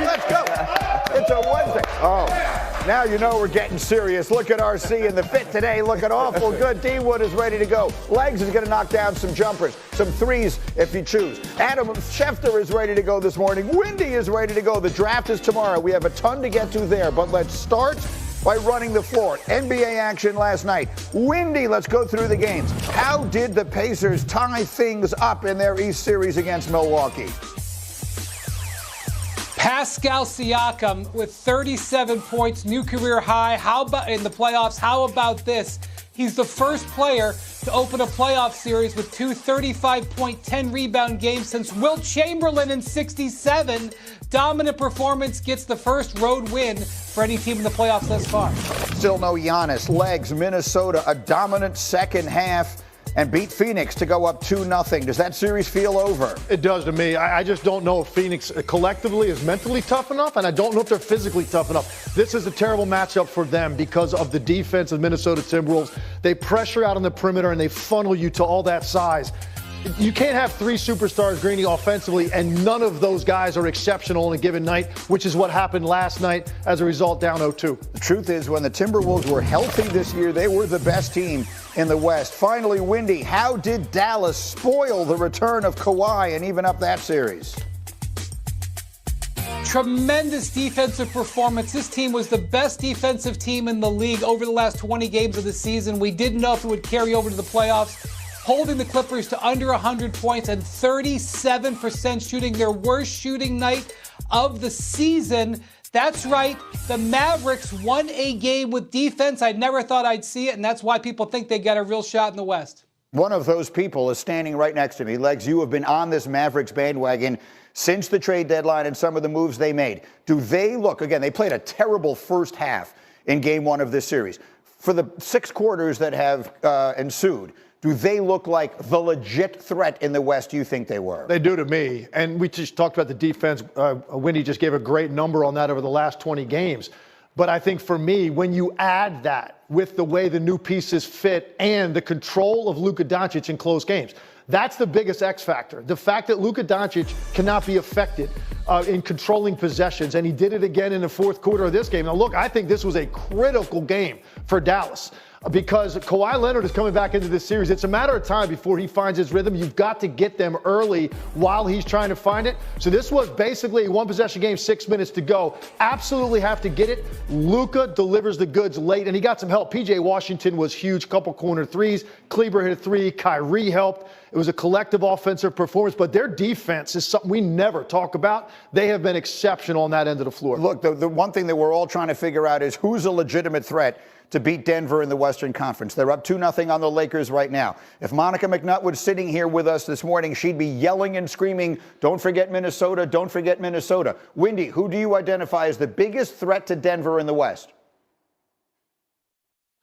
Let's go. It's a Wednesday. Oh, now you know we're getting serious. Look at RC in the fit today. Looking awful good. D-Wood is ready to go. Legs is going to knock down some jumpers, some threes if you choose. Adam Schefter is ready to go this morning. Windy is ready to go. The draft is tomorrow. We have a ton to get to there, but let's start by running the floor. NBA action last night. Windy, let's go through the games. How did the Pacers tie things up in their East Series against Milwaukee? Pascal Siakam with 37 points, new career high. How about in the playoffs? How about this? He's the first player to open a playoff series with two 35-point, 10-rebound games since Wilt Chamberlain in '67. Dominant performance, gets the first road win for any team in the playoffs thus far. Still no Giannis. Legs, Minnesota, a dominant second half and beat Phoenix to go up 2-0. Does that series feel over? It does to me. I just don't know if Phoenix collectively is mentally tough enough, and I don't know if they're physically tough enough. This is a terrible matchup for them because of the defense of Minnesota Timberwolves. They pressure out on the perimeter, and they funnel you to all that size. You can't have three superstars, Greeny, offensively, and none of those guys are exceptional on a given night, which is what happened last night, as a result, down 0-2. The truth is, when the Timberwolves were healthy this year, they were the best team in the West. Finally, Windy, how did Dallas spoil the return of Kawhi and even up that series? Tremendous defensive performance. This team was the best defensive team in the league over the last 20 games of the season. We didn't know if it would carry over to the playoffs. Holding the Clippers to under 100 points and 37% shooting, their worst shooting night of the season. That's right, the Mavericks won a game with defense. I never thought I'd see it, and that's why people think they got a real shot in the West. One of those people is standing right next to me. Legs, you have been on this Mavericks bandwagon since the trade deadline and some of the moves they made. Do they look, again, they played a terrible first half in game one of this series. For the 6 quarters that have ensued, do they look like the legit threat in the West you think they were? They do to me. And we just talked about the defense. Windy just gave a great number on that over the last 20 games. But I think for me, when you add that with the way the new pieces fit and the control of Luka Doncic in close games, that's the biggest X factor. The fact that Luka Doncic cannot be affected in controlling possessions, and he did it again in the fourth quarter of this game. Now, look, I think this was a critical game for Dallas because Kawhi Leonard is coming back into this series. It's a matter of time before he finds his rhythm. You've got to get them early while he's trying to find it. So this was basically a one-possession game, 6 minutes to go. Absolutely have to get it. Luka delivers the goods late, and he got some help. P.J. Washington was huge, couple corner threes. Kleber hit a three. Kyrie helped. It was a collective offensive performance, but their defense is something we never talk about. They have been exceptional on that end of the floor. Look, the one thing that we're all trying to figure out is who's a legitimate threat to beat Denver in the Western Conference. They're up 2-0 on the Lakers right now. If Monica McNutt was sitting here with us this morning, she'd be yelling and screaming, don't forget Minnesota, don't forget Minnesota. Windy, who do you identify as the biggest threat to Denver in the West?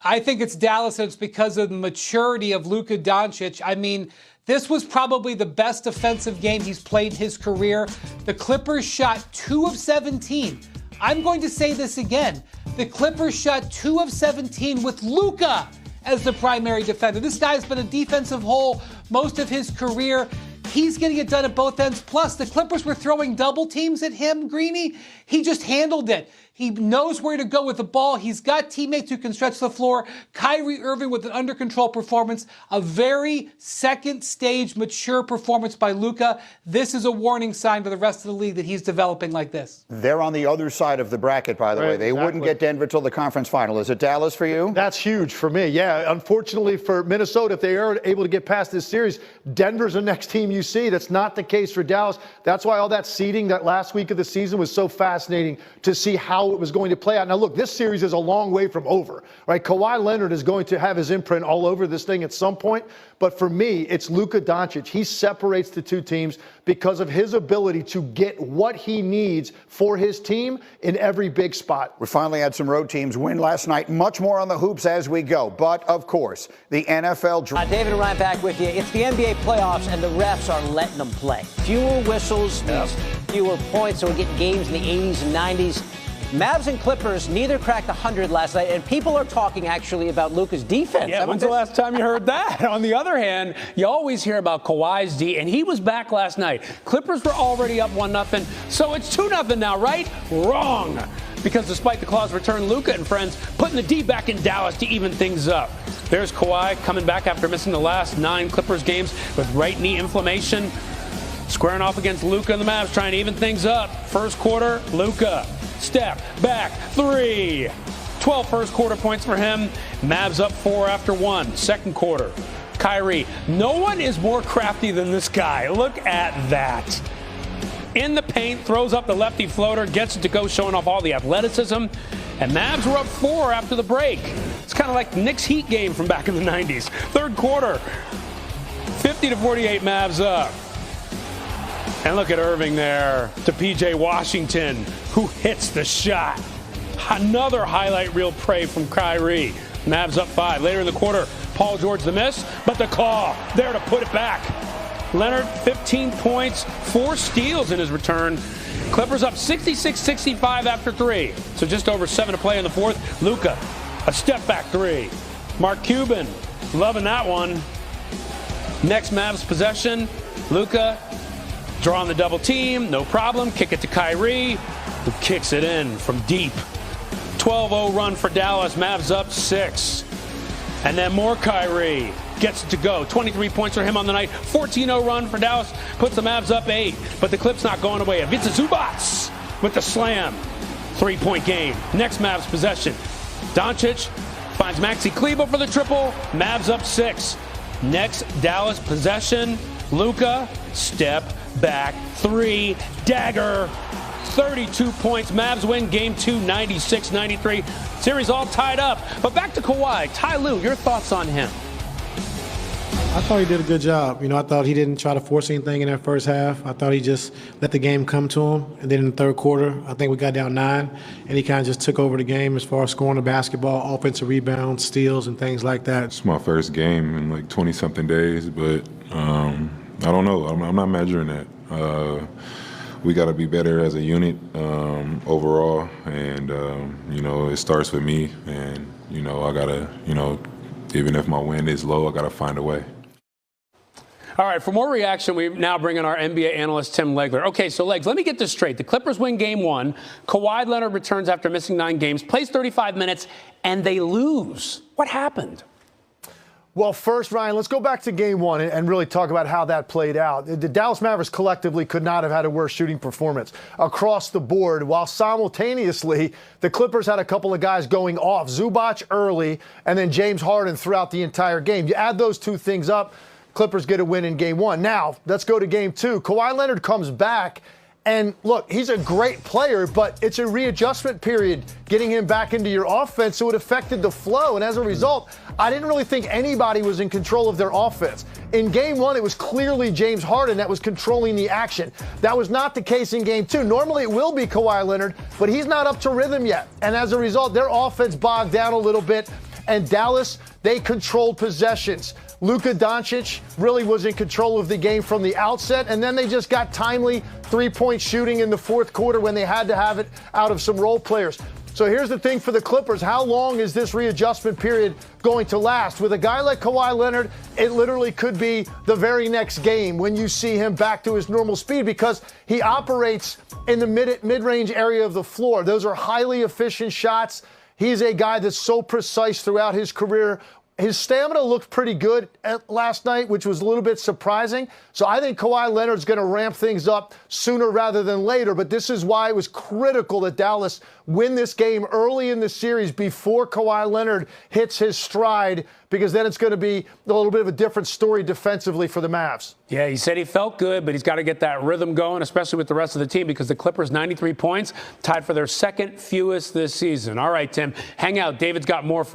I think it's Dallas, and it's because of the maturity of Luka Doncic. I mean, this was probably the best defensive game he's played his career. The Clippers shot 2 of 17. I'm going to say this again. The Clippers shot 2 of 17 with Luka as the primary defender. This guy's been a defensive hole most of his career. He's getting it done at both ends. Plus, the Clippers were throwing double teams at him, Greeny. He just handled it. He knows where to go with the ball. He's got teammates who can stretch the floor. Kyrie Irving with an under-control performance. A very second-stage mature performance by Luka. This is a warning sign to the rest of the league that he's developing like this. They're on the other side of the bracket, by the way. They wouldn't get Denver till the conference final. Is it Dallas for you? That's huge for me, yeah. Unfortunately for Minnesota, if they are able to get past this series, Denver's the next team you see. That's not the case for Dallas. That's why all that seeding that last week of the season was so fascinating to see how it was going to play out. Now, look, this series is a long way from over, right? Kawhi Leonard is going to have his imprint all over this thing at some point. But for me, it's Luka Doncic. He separates the two teams because of his ability to get what he needs for his team in every big spot. We finally had some road teams win last night. Much more on the hoops as we go. But, of course, the NFL draft. David and Ryan back with you. It's the NBA playoffs, and the refs are letting them play. Fewer whistles, means fewer points, so we get games in the 80s and 90s. Mavs and Clippers, neither cracked 100 last night, and people are talking actually about Luka's defense. Yeah, when's the last time you heard that? On the other hand, you always hear about Kawhi's D, and he was back last night. Clippers were already up 1-0, so it's 2-0 now, right? Wrong. Because despite the clause return, Luka and friends putting the D back in Dallas to even things up. There's Kawhi coming back after missing the last 9 Clippers games with right knee inflammation. Squaring off against Luka and the Mavs, trying to even things up. First quarter, Luka. Step back, 3. 12 first quarter points for him. Mavs up 4 after 1. Second quarter, Kyrie. No one is more crafty than this guy. Look at that. In the paint, throws up the lefty floater, gets it to go, showing off all the athleticism. And Mavs were up 4 after the break. It's kind of like the Knicks Heat game from back in the 90s. Third quarter, 50-48 Mavs up. And look at Irving there to P.J. Washington, who hits the shot. Another highlight reel prey from Kyrie. Mavs up 5. Later in the quarter, Paul George the miss, but the call there to put it back. Leonard, 15 points, 4 steals in his return. Clippers up 66-65 after 3. So just over 7 to play in the fourth. Luka, a step back 3. Mark Cuban, loving that one. Next Mavs possession, Luka drawing the double team, no problem. Kick it to Kyrie, who kicks it in from deep. 12-0 run for Dallas. Mavs up 6. And then more Kyrie. Gets it to go. 23 points for him on the night. 14-0 run for Dallas. Puts the Mavs up 8. But the clip's not going away. Ivica Zubac with the slam. 3-point game. Next Mavs possession. Doncic finds Maxi Kleber for the triple. Mavs up 6. Next Dallas possession. Luka, step back 3. Dagger. 32 points. Mavs win game 2, 96-93. Series all tied up. But back to Kawhi. Ty Lue, your thoughts on him? I thought he did a good job. I thought he didn't try to force anything in that first half. I thought he just let the game come to him. And then in the third quarter, I think we got down 9, and he kind of just took over the game as far as scoring the basketball, offensive rebounds, steals, and things like that. It's my first game in like 20-something days, but I don't know. I'm not measuring that. We got to be better as a unit overall, and, it starts with me, and, I got to, even if my win is low, I got to find a way. All right, for more reaction, we now bring in our NBA analyst, Tim Legler. Okay, so Legs, let me get this straight. The Clippers win game 1. Kawhi Leonard returns after missing 9 games, plays 35 minutes, and they lose. What happened? Well, first, Ryan, let's go back to game 1 and really talk about how that played out. The Dallas Mavericks collectively could not have had a worse shooting performance across the board, while simultaneously the Clippers had a couple of guys going off, Zubac early and then James Harden throughout the entire game. You add those two things up, Clippers get a win in game 1. Now, let's go to game 2. Kawhi Leonard comes back. And look, he's a great player, but it's a readjustment period getting him back into your offense, so it affected the flow. And as a result, I didn't really think anybody was in control of their offense. In game 1, it was clearly James Harden that was controlling the action. That was not the case in game 2. Normally it will be Kawhi Leonard, but he's not up to rhythm yet. And as a result, their offense bogged down a little bit. And Dallas, they controlled possessions. Luka Doncic really was in control of the game from the outset, and then they just got timely 3-point shooting in the fourth quarter when they had to have it out of some role players. So here's the thing for the Clippers. How long is this readjustment period going to last? With a guy like Kawhi Leonard, it literally could be the very next game when you see him back to his normal speed, because he operates in the mid-range area of the floor. Those are highly efficient shots. He's a guy that's so precise throughout his career. His stamina looked pretty good last night, which was a little bit surprising. So I think Kawhi Leonard's going to ramp things up sooner rather than later. But this is why it was critical that Dallas win this game early in the series before Kawhi Leonard hits his stride, because then it's going to be a little bit of a different story defensively for the Mavs. Yeah, he said he felt good, but he's got to get that rhythm going, especially with the rest of the team, because the Clippers, 93 points, tied for their second fewest this season. All right, Tim, hang out. David's got more for you.